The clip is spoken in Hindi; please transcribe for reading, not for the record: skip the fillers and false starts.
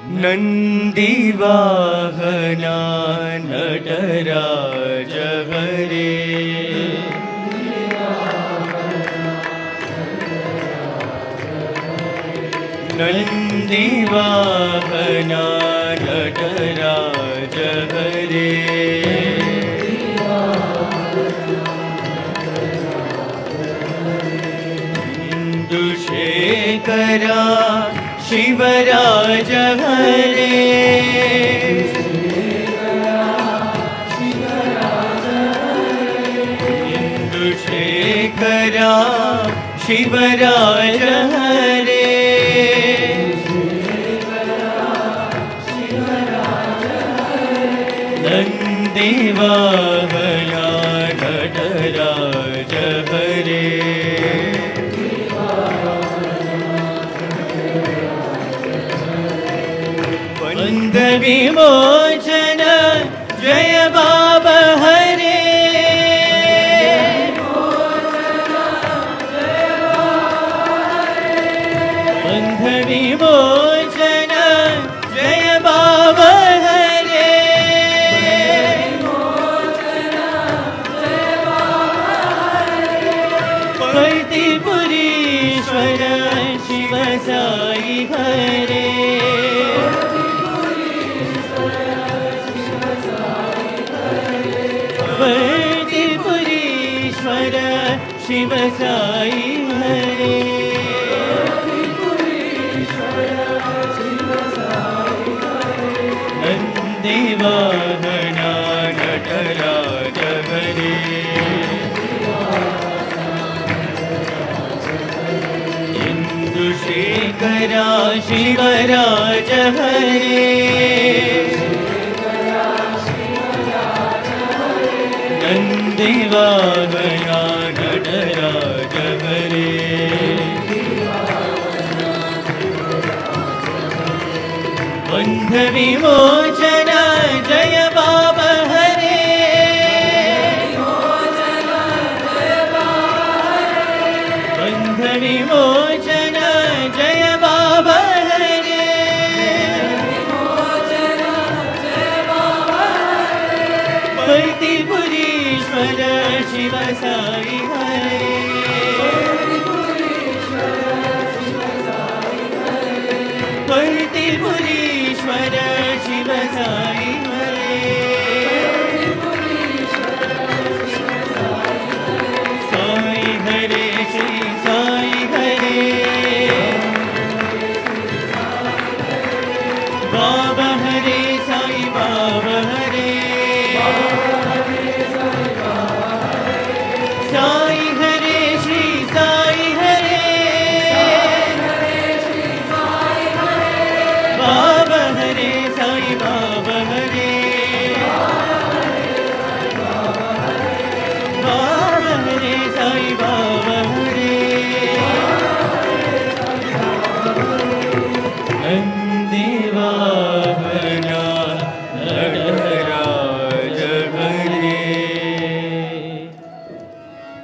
नंदीवाहना नटराज हरे नंदीवाहना नटराज हरे इंदुशेखरा शिवराज हरे इंदुशेखरा शिवराज हरे नंदीवाहना नटराज हरे बंध विमोचन जय बाबा हरे बंध विमोचन जय बाबा हरे पतिपुरीश्वर शिव साई हरे पतिपुरीश्वर शिव साई हरे नंदीवाहना नटराज हरे इंदुशेखरा शिवराज हरे नंदीवाहना नटराज हरे बंध विमोचन जय बाबा हरे बंध विमोचन जय बाबा हरे पतिपुरीश्वर शिव साई हरे पतिपुरीश्वर शिव साई हरे साई हरे श्री साई हरे बाबा हरे साई बाबा